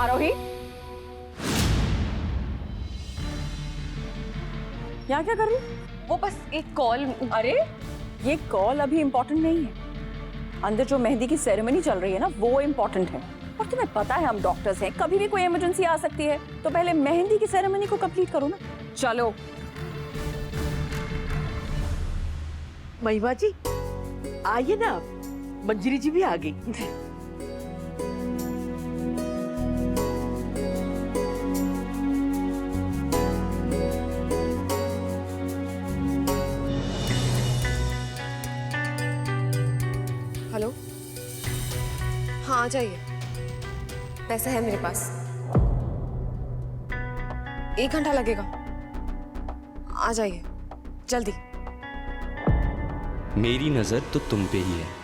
आरोही, यहाँ क्या कर रही? वो बस एक कॉल। अरे ये कॉल अभी इम्पोर्टेंट नहीं है, अंदर जो मेहंदी की सेरेमनी चल रही है ना वो इम्पोर्टेंट है। और तुम्हें पता है हम डॉक्टर्स हैं, कभी भी कोई इमरजेंसी आ सकती है, तो पहले मेहंदी की सेरेमनी को कंप्लीट करो ना। चलो। महिमा जी आइए ना, मंजरी जी भी आ गई। हेलो, हाँ आ जाइए, पैसा है मेरे पास। 1 घंटा लगेगा, आ जाइए जल्दी। मेरी नजर तो तुम पे ही है।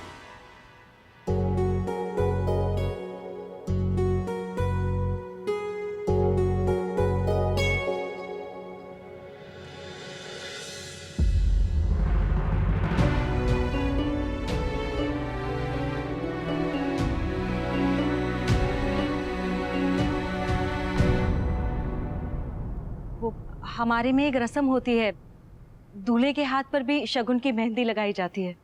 हमारे में एक रस्म होती है, दूल्हे के हाथ पर भी शगुन की मेहंदी लगाई जाती है।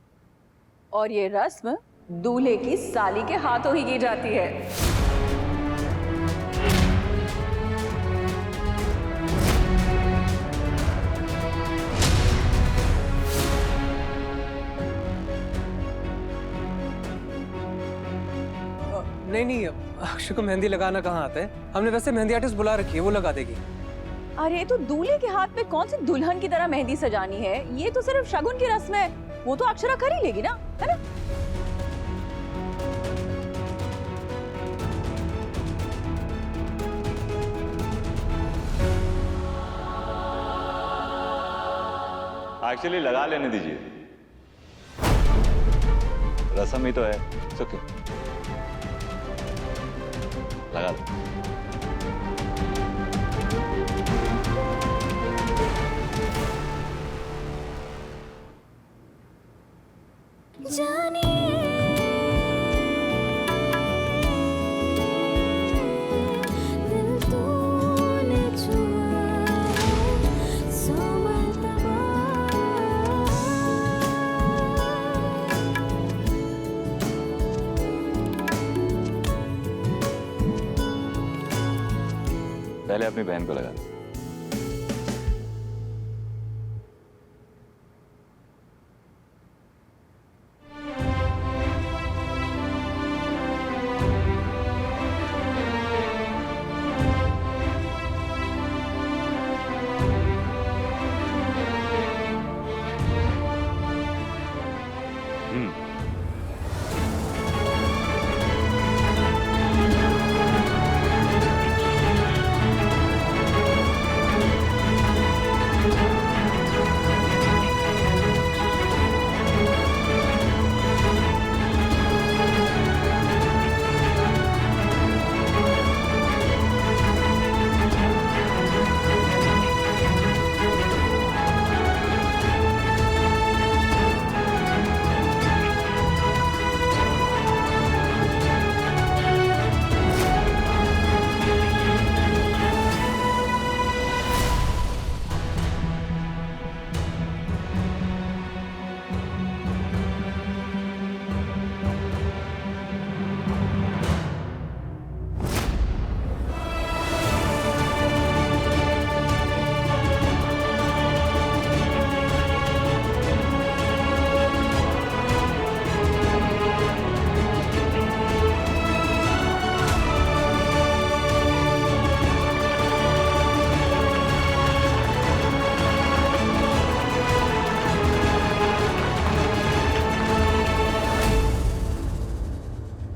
और ये रस्म दूल्हे की साली के हाथों ही की जाती है। नहीं, अक्षय को मेहंदी लगाना कहाँ आता है? हमने वैसे मेहंदी आर्टिस्ट बुला रखी है, वो लगा देगी। अरे तो दूल्हे के हाथ पे कौन सी दुल्हन की तरह मेहंदी सजानी है? ये तो सिर्फ शगुन की रस्म है, वो तो अक्षरा कर ही लेगी ना, है ना? एक्चुअली लगा लेने दीजिए, रस्म ही तो है। It's okay. लगा दो। पहले अपनी बहन को लगा दो।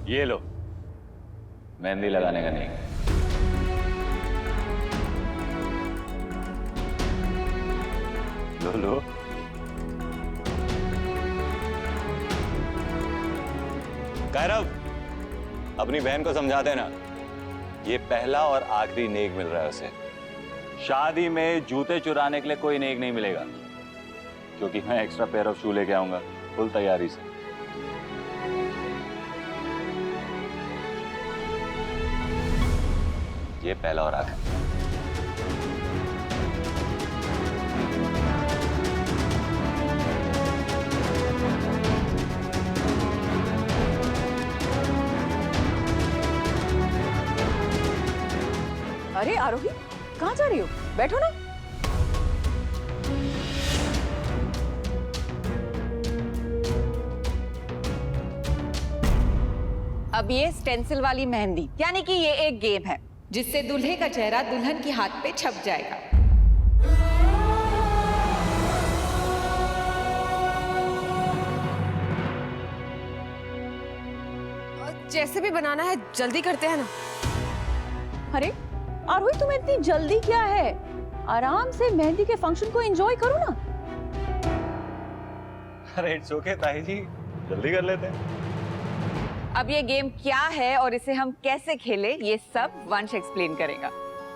ये लो, मेहंदी लगाने का नहीं। लो। कैरव, अपनी बहन को समझा देना, ये पहला और आखिरी नेक मिल रहा है उसे। शादी में जूते चुराने के लिए कोई नेक नहीं मिलेगा, क्योंकि मैं एक्स्ट्रा पेयर ऑफ शू लेके आऊंगा फुल तैयारी से। ये पहला और आखिरी। अरे आरोही, कहाँ जा रही हो? बैठो ना। अब ये स्टेंसिल वाली मेहंदी, यानी कि ये एक गेम है जिससे दूल्हे का चेहरा दुल्हन के हाथ पे छप जाएगा। जैसे भी बनाना है जल्दी करते हैं ना। अरे आरोही, तुम्हें इतनी जल्दी क्या है? आराम से मेहंदी के फंक्शन को एंजॉय करो ना। अरे इट्स ओके ताई जी, जल्दी कर लेते हैं। अब ये गेम क्या है और इसे हम कैसे खेले, ये सब वंश एक्सप्लेन करेगा।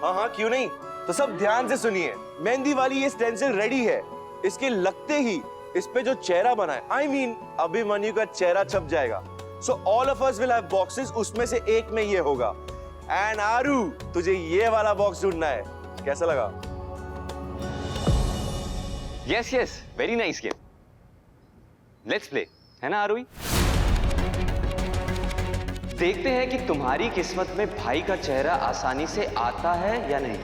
हाँ हाँ, क्यों नहीं। तो सब ध्यान से सुनिए। मेहंदी वाली ये स्टेंसिल रेडी है। इसके लगते ही इस पे जो चेहरा बना है, I mean, अभिमन्यु का चेहरा छप जाएगा। So all of us will have boxes, उसमें से एक में ये होगा। And आरू, तुझे ये वाला बॉक्स ढूंढना है। कैसा लगा? Yes yes, very nice game. Let's play, है ना आरोही? देखते हैं कि तुम्हारी किस्मत में भाई का चेहरा आसानी से आता है या नहीं।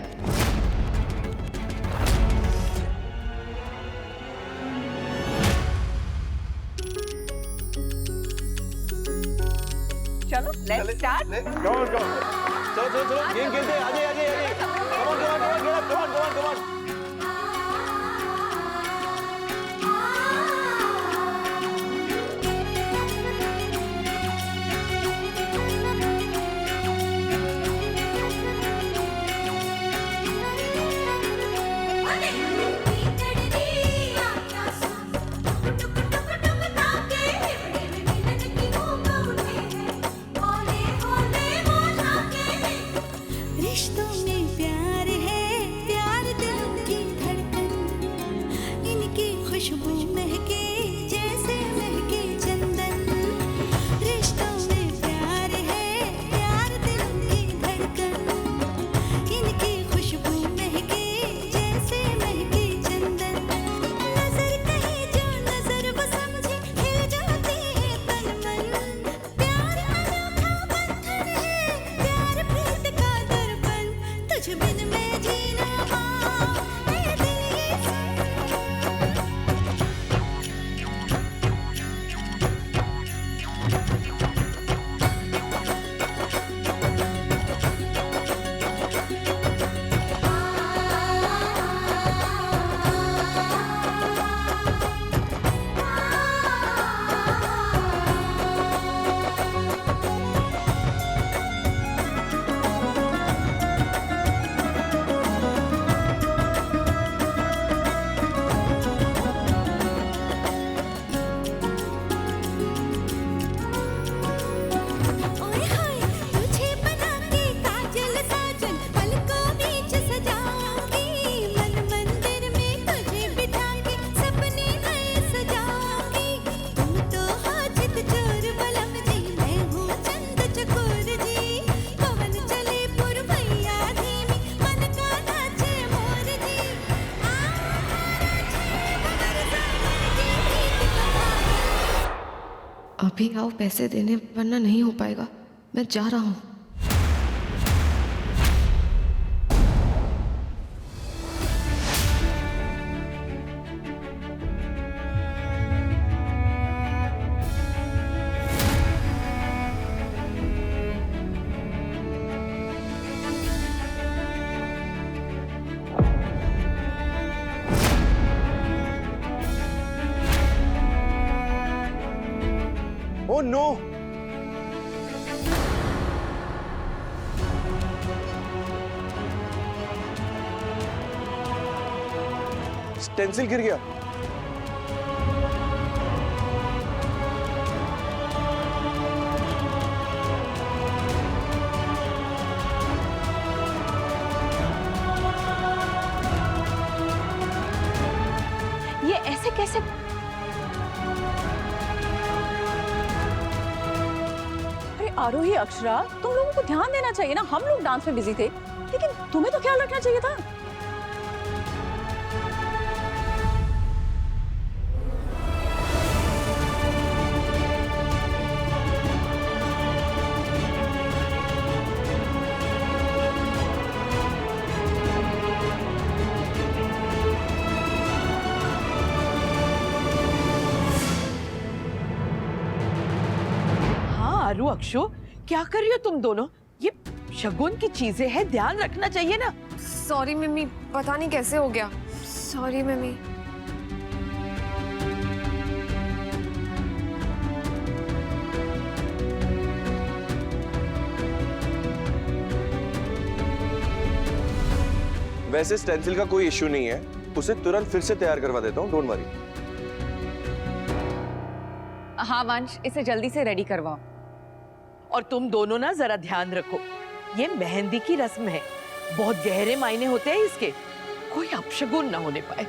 चलो let's start. Come on, come on. चलो गेम खेलते हैं। आजे। Come on. रिश्तों में प्यार है, प्यार दिलों की धड़कन, इनकी खुशबू महके जैसे महके चंदन। रिश्तों में प्यार है, प्यार दिलों की धड़कन, इनकी खुशबू महके जैसे महके चंदन। नजर कहे जो नजर वो समझे, खिल जाती है तन मन। प्यार अनोखा बंधन है, प्यार प्रीत का दर्पण, तुझ बिन मैं जीना ऐ दिल ये ओए हाय, तुझे बना के काजल साजन पलकों बीच सजाऊंगी। मन मंदिर में तुझे बिठा के सपने नए सजाऊंगी। तुम तो हो चित चोर बलम जी, मैं हूँ चंद चकोर जी। पवन चले पुरवैया धीमी, मन का नाचे मोर जी। अभी आओ पैसे देने, वरना नहीं हो पाएगा। मैं जा रहा हूँ। Oh no! स्टेंसिल गिर गया। ये ऐसे कैसे? अरे आरोही, अक्षरा, तुम लोगों को ध्यान देना चाहिए ना। हम लोग डांस में बिजी थे, लेकिन तुम्हें तो ख्याल रखना चाहिए था। आरू, अक्षु, क्या कर रही हो तुम दोनों? ये शगुन की चीजें हैं, ध्यान रखना चाहिए ना। सॉरी मम्मी, पता नहीं कैसे हो गया। Sorry mummy. वैसे स्टेंसिल का कोई इश्यू नहीं है, उसे तुरंत फिर से तैयार करवा देता हूँ, डोंट वरी। हाँ वंश, इसे जल्दी से रेडी करवाओ। और तुम दोनों ना जरा ध्यान रखो, ये मेहंदी की रस्म है, बहुत गहरे मायने होते हैं इसके, कोई अपशगुन ना होने पाए।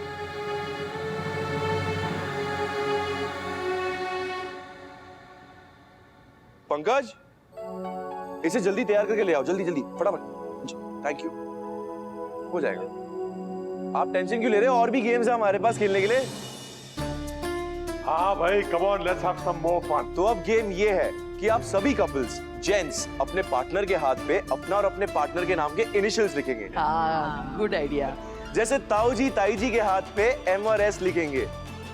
पंकज, इसे जल्दी तैयार करके ले आओ, जल्दी जल्दी फटाफट। थैंक यू, हो जाएगा। आप टेंशन क्यों ले रहे हो? और भी गेम्स है हमारे पास खेलने के लिए। हाँ भाई, come on, let's have some more fun. तो अब गेम ये है कि आप सभी कपल्स जेंट्स अपने पार्टनर के हाथ पे अपना और अपने पार्टनर के नाम के इनिशियल्स लिखेंगे। हाँ, गुड आइडिया। जैसे ताऊ जी ताई जी के हाथ पे M और S लिखेंगे,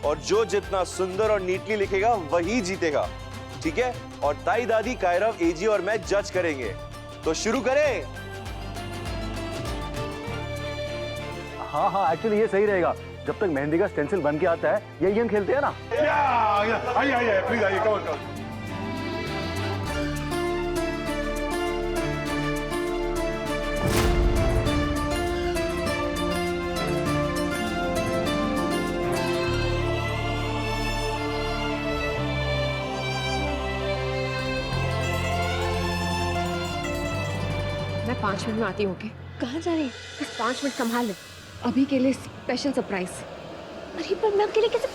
और जो जितना सुंदर और नीटली लिखेगा वही जीतेगा, ठीक है? और ताई दादी कायरव, एजी और मैं जज करेंगे। तो शुरू करें? हाँ, एक्चुअली ये सही रहेगा। जब तक मेहंदी का स्टेंसिल बन के आता है, यही गेम खेलते हैं ना। आइए, प्लीज आइए, कम ऑन। मैं 5 मिनट में आती हूँ। कहाँ जा रही है? बस 5 मिनट संभाल ले, अभी के लिए स्पेशल सरप्राइज। अरे पर मैं अकेले कैसे?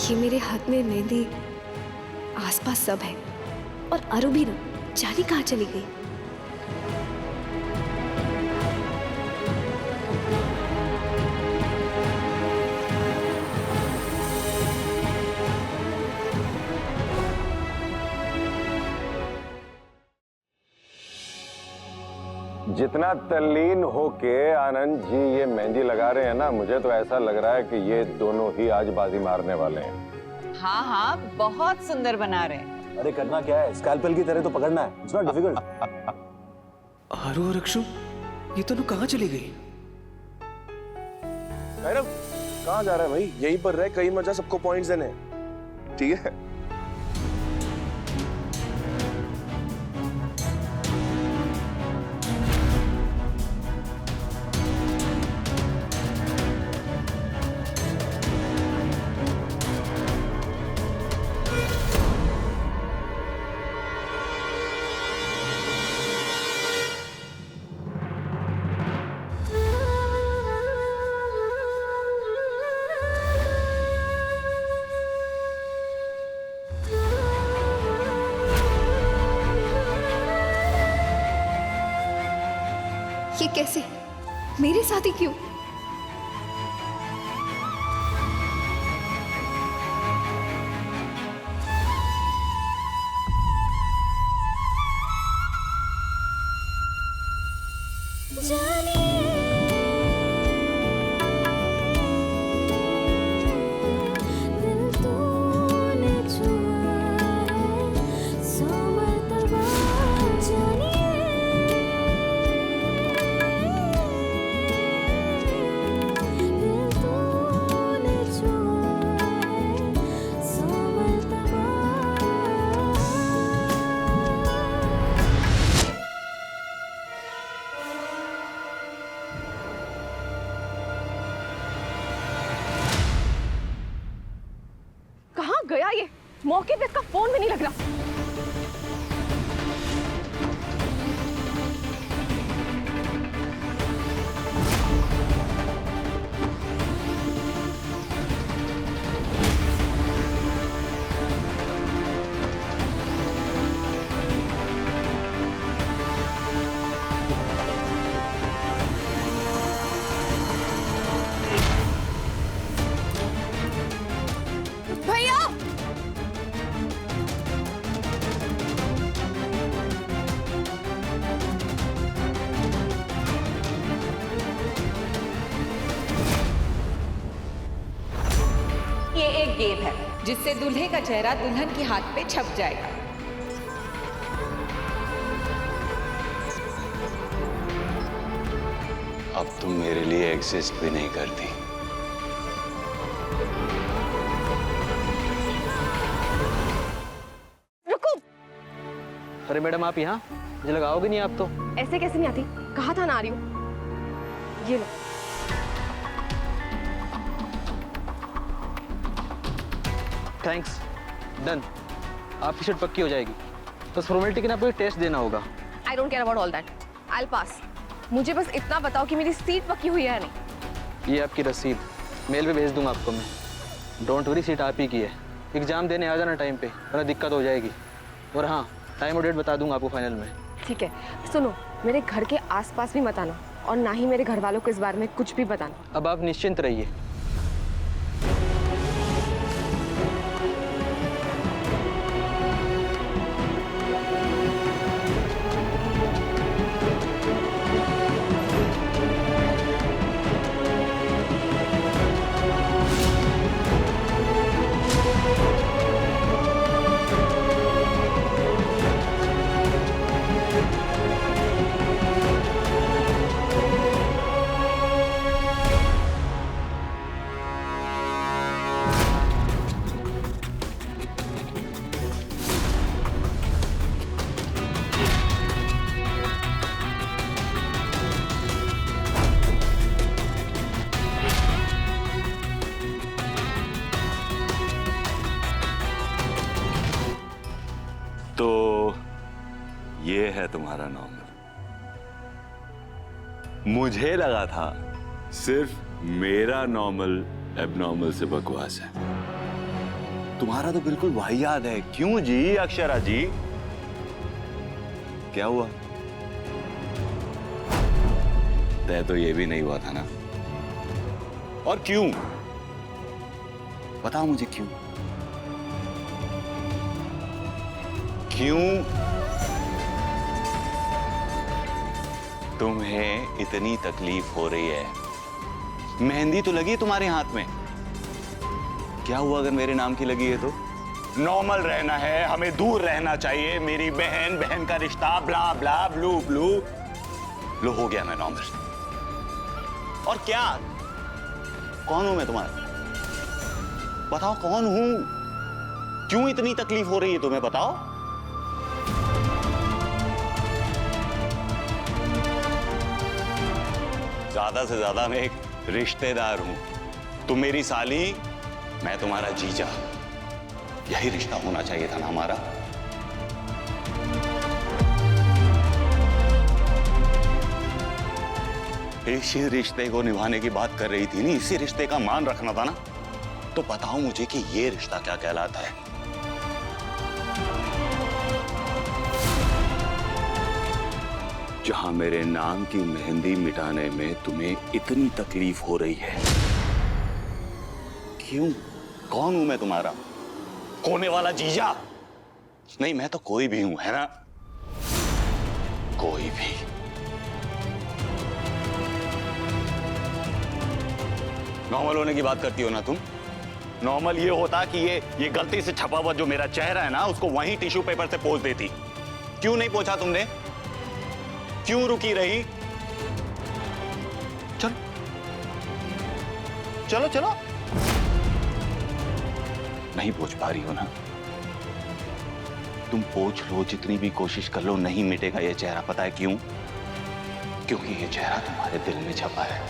ये मेरे हाथ में मेहंदी, आसपास सब है, और अरु भी ना जाने कहाँ चली गई। जितना तल्लीन होके आनंद जी ये मेहंदी लगा रहे हैं ना, मुझे तो ऐसा लग रहा है कि ये दोनों ही आज बाजी मारने वाले हैं। हाँ, बहुत सुंदर बना रहे हैं। अरे करना क्या है, स्कैल्पेल की तरह तो पकड़ना है, इट्स नॉट डिफिकल्ट। आरू और अक्षु, ये दोनों कहाँ चली गई? कायरव, कहाँ जा रहा है भाई? यहीं पर रह, कहीं मजा, सबको पॉइंट्स देने, ठीक है? ये कैसे? मेरे साथ ही क्यों? गया ये? मौके पे इसका फोन भी नहीं लग रहा। गेम है जिससे दूल्हे का चेहरा दुल्हन के हाथ पे छप जाएगा। अब तुम मेरे लिए एग्जिस्ट भी नहीं करती। रुको। अरे मैडम आप यहाँ मुझे लगाओगे नहीं आप तो। ऐसे कैसे नहीं आती, कहा था ना आ रही हूँ। ये लो। Thanks, done. आपकी शर्ट पक्की हो जाएगी। बस फॉर्मेलिटी के ना आपको एक टेस्ट देना होगा। I don't care about all that, I pass. मुझे बस इतना बताओ कि मेरी सीट पक्की हुई है या नहीं। ये आपकी रसीद मेल पे भेज दूंगा आपको मैं। डोंट वरी, सीट आप ही की है। एग्जाम देने आ जाना टाइम पे, वरना दिक्कत हो जाएगी। और हाँ, टाइम और डेट बता दूंगा आपको फाइनल में। ठीक है, सुनो, मेरे घर के आसपास भी मत आना और ना ही मेरे घर वालों को इस बारे में कुछ भी बताना। अब आप निश्चिंत रहिए। तो ये है तुम्हारा नॉर्मल। मुझे लगा था सिर्फ मेरा नॉर्मल एबनॉर्मल से बकवास है। तुम्हारा तो बिल्कुल वाहियात है। क्यों जी अक्षरा जी, क्या हुआ? तय तो ये भी नहीं हुआ था ना। और क्यों? बताओ मुझे क्यों? क्यों तुम्हें इतनी तकलीफ हो रही है? मेहंदी तो लगी है तुम्हारे हाथ में। क्या हुआ अगर मेरे नाम की लगी है तो? नॉर्मल रहना है, हमें दूर रहना चाहिए, मेरी बहन बहन का रिश्ता, ब्ला ब्ला ब्लू ब्लू। लो हो गया मैं नॉर्मल। और क्या? कौन हूं मैं तुम्हारा? बताओ कौन हूं? क्यों इतनी तकलीफ हो रही है तुम्हें? बताओ। ज्यादा से ज्यादा मैं एक रिश्तेदार हूं। तुम मेरी साली, मैं तुम्हारा जीजा। यही रिश्ता होना चाहिए था ना हमारा। इसी रिश्ते को निभाने की बात कर रही थी, नहीं इसी रिश्ते का मान रखना था ना। तो बताओ मुझे कि ये रिश्ता क्या कहलाता है? जहां मेरे नाम की मेहंदी मिटाने में तुम्हें इतनी तकलीफ हो रही है। क्यों? कौन हूं मैं तुम्हारा? होने वाला जीजा? नहीं, मैं तो कोई भी हूं, है ना? कोई भी। नॉर्मल होने की बात करती हो ना तुम? नॉर्मल ये होता कि ये गलती से छपा हुआ जो मेरा चेहरा है ना, उसको वहीं टिश्यू पेपर से पोंछ देती। क्यों नहीं पोंछा तुमने? क्यों रुकी रही? चलो चलो चलो। नहीं पोंछ पा रही हो ना? तुम पोंछ लो, जितनी भी कोशिश कर लो, नहीं मिटेगा ये चेहरा। पता है क्यों? क्योंकि ये चेहरा तुम्हारे दिल में छपा है,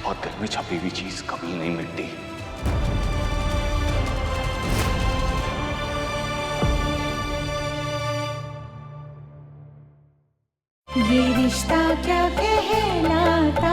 और दिल में छपी हुई चीज कभी नहीं मिटती। ये रिश्ता क्या कहलाता